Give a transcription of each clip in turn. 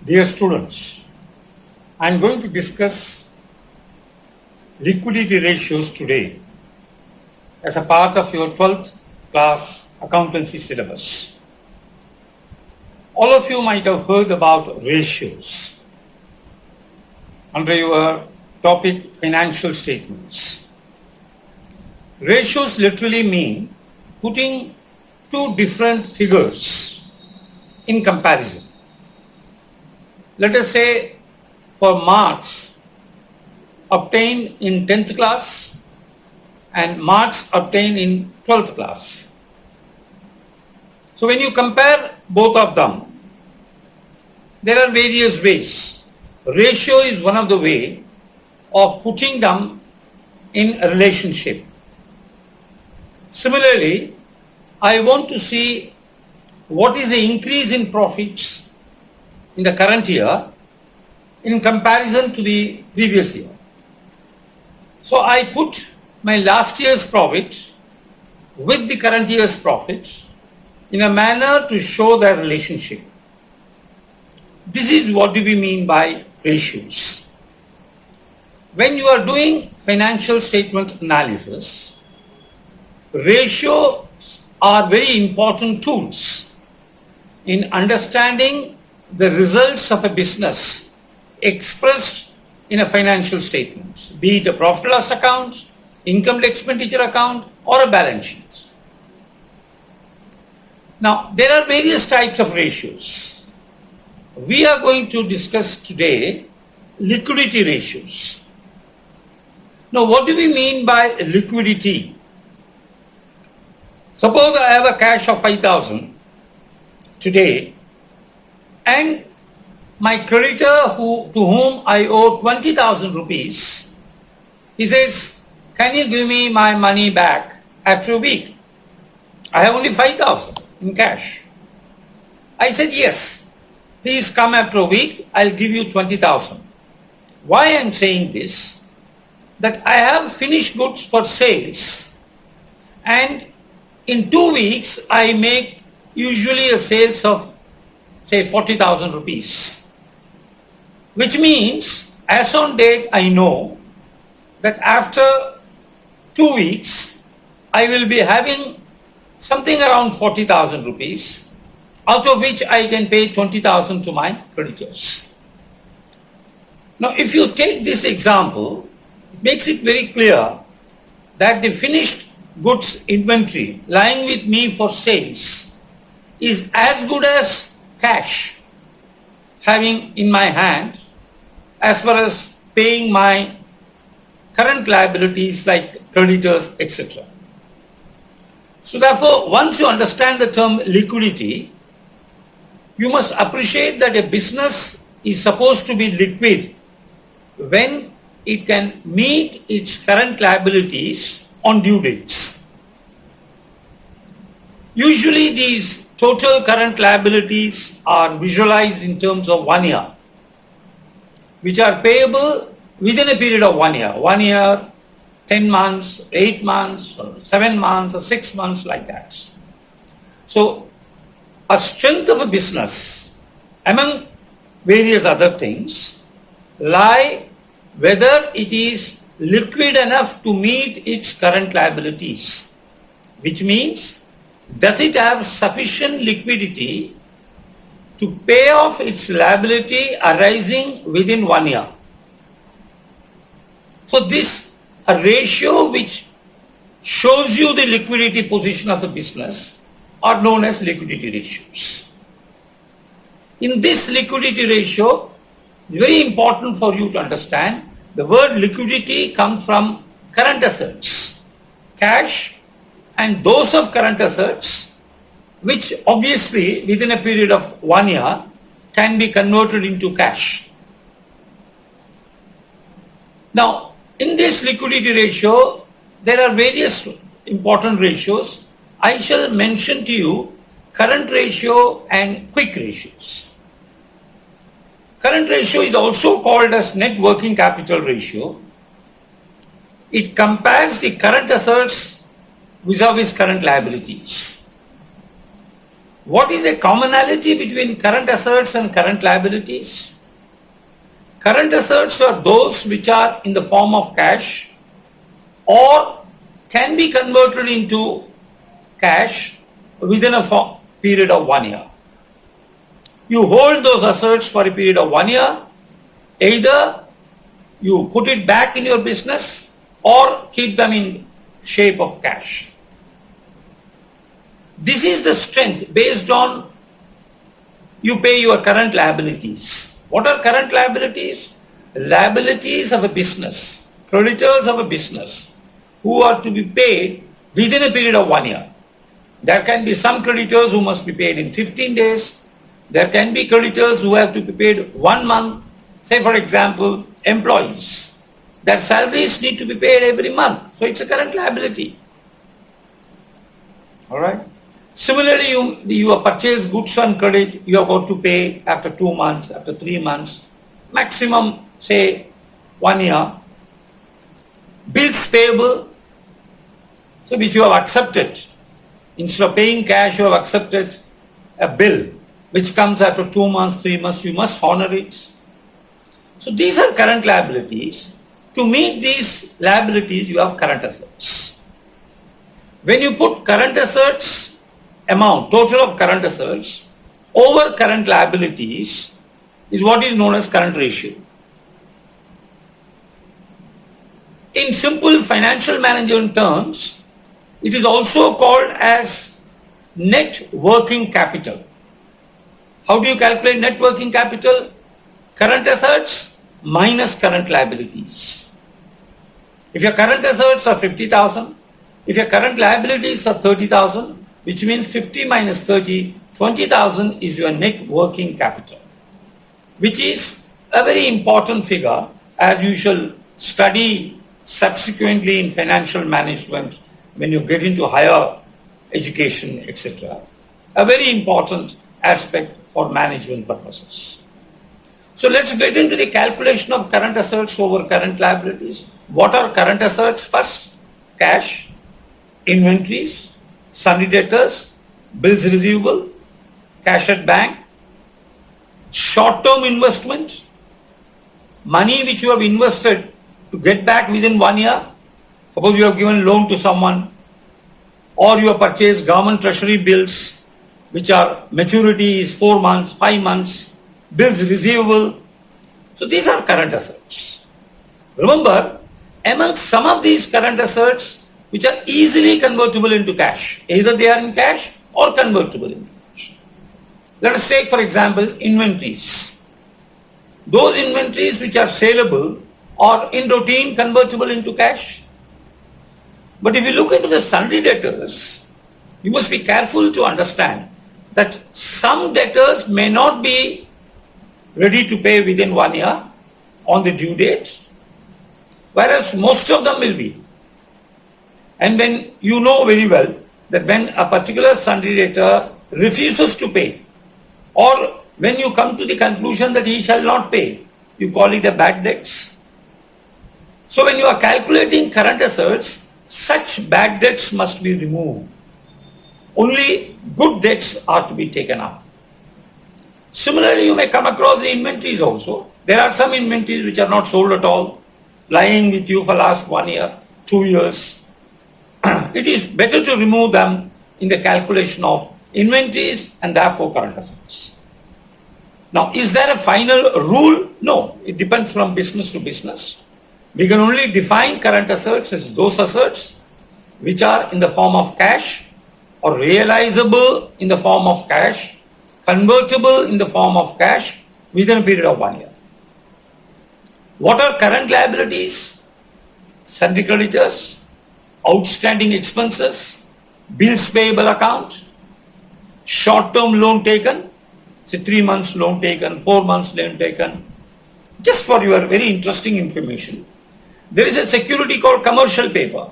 Dear students, I am going to discuss liquidity ratios today as a part of your 12th class accountancy syllabus. All of you might have heard about ratios under your topic financial statements. Ratios literally mean putting two different figures in comparison. Let us say for marks obtained in 10th class and marks obtained in 12th class. So when you compare both of them, there are various ways. Ratio is one of the way of putting them in a relationship. Similarly, I want to see what is the increase in profits in the current year in comparison to the previous year. So I put my last year's profit with the current year's profit in a manner to show their relationship. This is what do we mean by ratios. When you are doing financial statement analysis, ratios are very important tools in understanding the results of a business expressed in a financial statement, be it a profit and loss account, income and expenditure account, or a balance sheet. Now, there are various types of ratios. We are going to discuss today liquidity ratios. Now, what do we mean by liquidity? Suppose I have a cash of 5,000 today and my creditor to whom I owe 20,000 rupees, he says, can you give me my money back after a week? I have only 5,000 in cash. I said, yes, please come after a week, I'll give you 20,000. Why I am saying this? That I have finished goods for sales and in 2 weeks I make usually a sales of say 40,000 rupees, which means as on date I know that after 2 weeks I will be having something around 40,000 rupees, out of which I can pay 20,000 to my creditors. Now if you take this example, it makes it very clear that the finished goods inventory lying with me for sales is as good as cash having in my hand as far as paying my current liabilities like creditors, etc. So therefore, once you understand the term liquidity, you must appreciate that a business is supposed to be liquid when it can meet its current liabilities on due dates. Usually these total current liabilities are visualized in terms of 1 year, which are payable within a period of 1 year. 1 year, 10 months, 8 months, or 7 months, or 6 months, like that. So a strength of a business, among various other things, lie whether it is liquid enough to meet its current liabilities, which means does it have sufficient liquidity to pay off its liability arising within 1 year. So this a ratio which shows you the liquidity position of a business are known as liquidity ratios. In this liquidity ratio, it's very important for you to understand the word liquidity comes from current assets, cash, and those of current assets which obviously within a period of 1 year can be converted into cash. Now in this liquidity ratio there are various important ratios. I shall mention to you current ratio and quick ratios. Current ratio is also called as net working capital ratio. It compares the current assets vis-a-vis current liabilities. What is the commonality between current assets and current liabilities? Current assets are those which are in the form of cash or can be converted into cash within a period of 1 year. You hold those assets for a period of 1 year. Either you put it back in your business or keep them in shape of cash. This is the strength based on you pay your current liabilities. What are current liabilities? Liabilities of a business, creditors of a business who are to be paid within a period of 1 year. There can be some creditors who must be paid in 15 days. There can be creditors who have to be paid 1 month. Say for example, employees. Their salaries need to be paid every month. So it's a current liability. All right. Similarly, you have purchased goods on credit, you have got to pay after 2 months, after 3 months, maximum say 1 year. Bills payable, so which you have accepted. Instead of paying cash, you have accepted a bill which comes after 2 months, 3 months, you must honor it. So these are current liabilities. To meet these liabilities, you have current assets. When you put current assets amount, total of current assets over current liabilities is what is known as current ratio. In simple financial management terms, it is also called as net working capital. How do you calculate net working capital? Current assets minus current liabilities. If your current assets are 50,000, if your current liabilities are 30,000, which means 50 minus 30, 20,000 is your net working capital, which is a very important figure as you shall study subsequently in financial management when you get into higher education, etc. A very important aspect for management purposes. So let's get into the calculation of current assets over current liabilities. What are current assets? First, cash, inventories, sundry debtors, bills receivable, cash at bank, short-term investment, money which you have invested to get back within 1 year. Suppose you have given loan to someone or you have purchased government treasury bills which are maturity is 4 months, 5 months, bills receivable. So these are current assets. Remember, among some of these current assets which are easily convertible into cash, either they are in cash or convertible into cash. Let us take for example inventories. Those inventories which are saleable are in routine convertible into cash. But if you look into the sundry debtors, you must be careful to understand that some debtors may not be ready to pay within 1 year on the due date, whereas most of them will be. And when you know very well that when a particular sundry debtor refuses to pay, or when you come to the conclusion that he shall not pay, you call it a bad debts. So when you are calculating current assets, such bad debts must be removed. Only good debts are to be taken up. Similarly, you may come across the inventories also. There are some inventories which are not sold at all, lying with you for last 1 year, 2 years. It is better to remove them in the calculation of inventories and therefore current assets. Now, is there a final rule? No, it depends from business to business. We can only define current assets as those assets which are in the form of cash or realizable in the form of cash, convertible in the form of cash within a period of 1 year. What are current liabilities? Sundry creditors, outstanding expenses, bills payable account, short-term loan taken, say 3 months loan taken, 4 months loan taken. Just for your very interesting information, there is a security called commercial paper.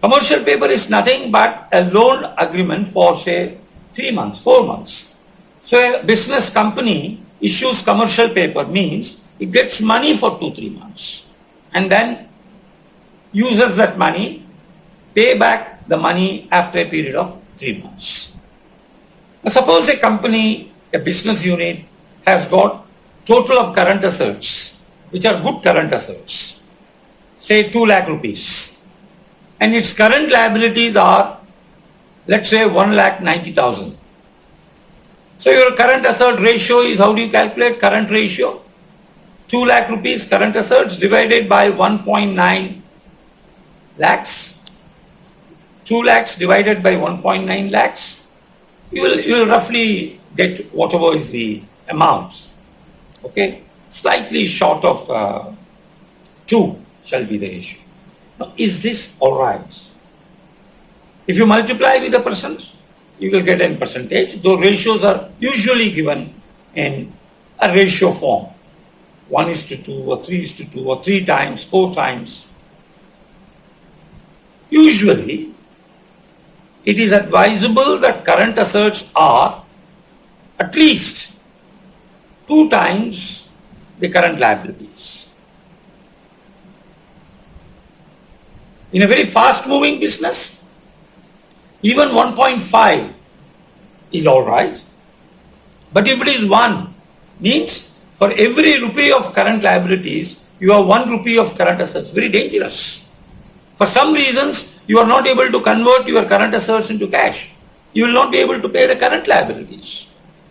Commercial paper is nothing but a loan agreement for say 3 months, 4 months. So a business company issues commercial paper means it gets money for 2-3 months and then uses that money, pay back the money after a period of 3 months. Now suppose a company, a business unit has got total of current assets, which are good current assets, say 2 lakh rupees, and its current liabilities are, let's say, 1,90,000. So your current asset ratio is, how do you calculate current ratio? 2 lakh rupees current assets divided by 1.9 lakhs. 2 lakhs divided by 1.9 lakhs. You will roughly get whatever is the amount. Okay, slightly short of 2 shall be the ratio. Now, is this all right? If you multiply with the percent, you will get a percentage. Though ratios are usually given in a ratio form, 1:2 or 3:2 or 3 times, 4 times. Usually, it is advisable that current assets are at least 2 times the current liabilities. In a very fast moving business, even 1.5 is all right. But if it is 1, means for every rupee of current liabilities, you have 1 rupee of current assets. Very dangerous. For some reasons, you are not able to convert your current assets into cash. You will not be able to pay the current liabilities.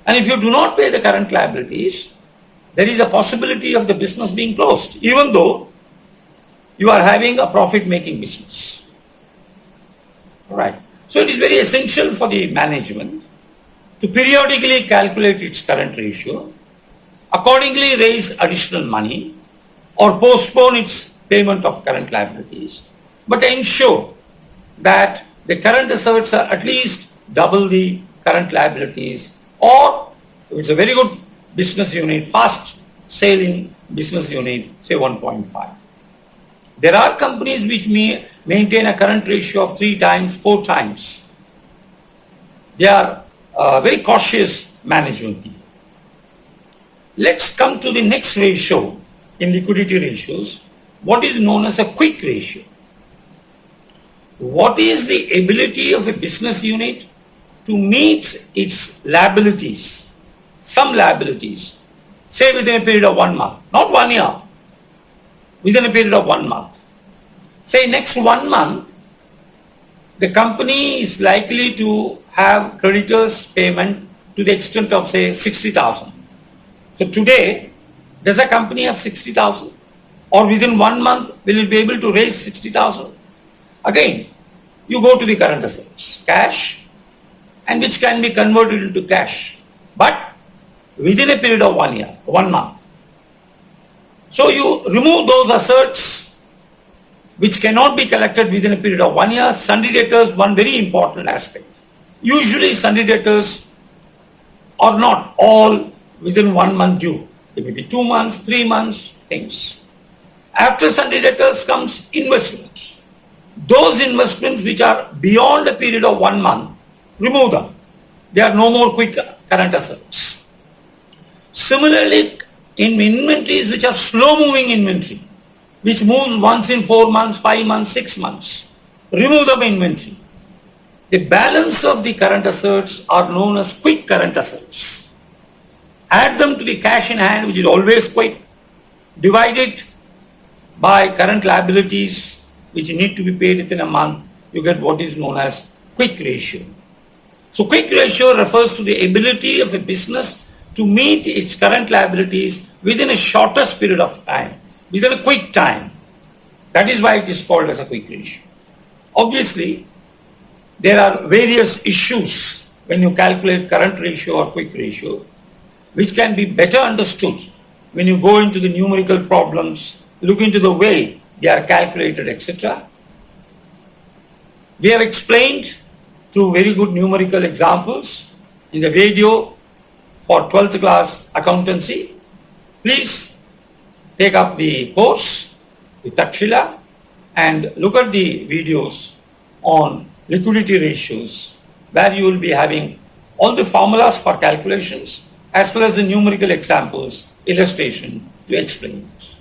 And if you do not pay the current liabilities, there is a possibility of the business being closed, even though you are having a profit-making business. All right. So it is very essential for the management to periodically calculate its current ratio, accordingly raise additional money or postpone its payment of current liabilities, but ensure that the current assets are at least double the current liabilities, or if it's a very good business unit, fast sailing business unit, say 1.5. There are companies which may maintain a current ratio of 3 times, 4 times. They are very cautious management people. Let's come to the next ratio in liquidity ratios, what is known as a quick ratio. What is the ability of a business unit to meet its liabilities, some liabilities, say within a period of 1 month, not 1 year, within a period of 1 month. Say next 1 month, the company is likely to have creditors payment to the extent of say 60,000. So today, does a company have 60,000? Or within 1 month, will it be able to raise 60,000? Again, you go to the current assets, cash, and which can be converted into cash, but within a period of 1 year, 1 month. So you remove those assets which cannot be collected within a period of 1 year. Sundry debtors, one very important aspect. Usually sundry debtors are not all within 1 month due. They may be 2 months, 3 months, things. After sundry debtors comes investments. Those investments which are beyond a period of 1 month, remove them. They are no more quick current assets. Similarly, in inventories which are slow moving inventory, which moves once in 4 months, 5 months, 6 months, remove the inventory. The balance of the current assets are known as quick current assets. Add them to the cash in hand, which is always quick, divide it by current liabilities which need to be paid within a month, you get what is known as quick ratio. So quick ratio refers to the ability of a business to meet its current liabilities within a shortest period of time, within a quick time. That is why it is called as a quick ratio. Obviously, there are various issues when you calculate current ratio or quick ratio, which can be better understood when you go into the numerical problems, look into the way they are calculated, etc. We have explained through very good numerical examples in the video for 12th class accountancy. Please take up the course with Takshila and look at the videos on liquidity ratios, where you will be having all the formulas for calculations as well as the numerical examples, illustration to explain it.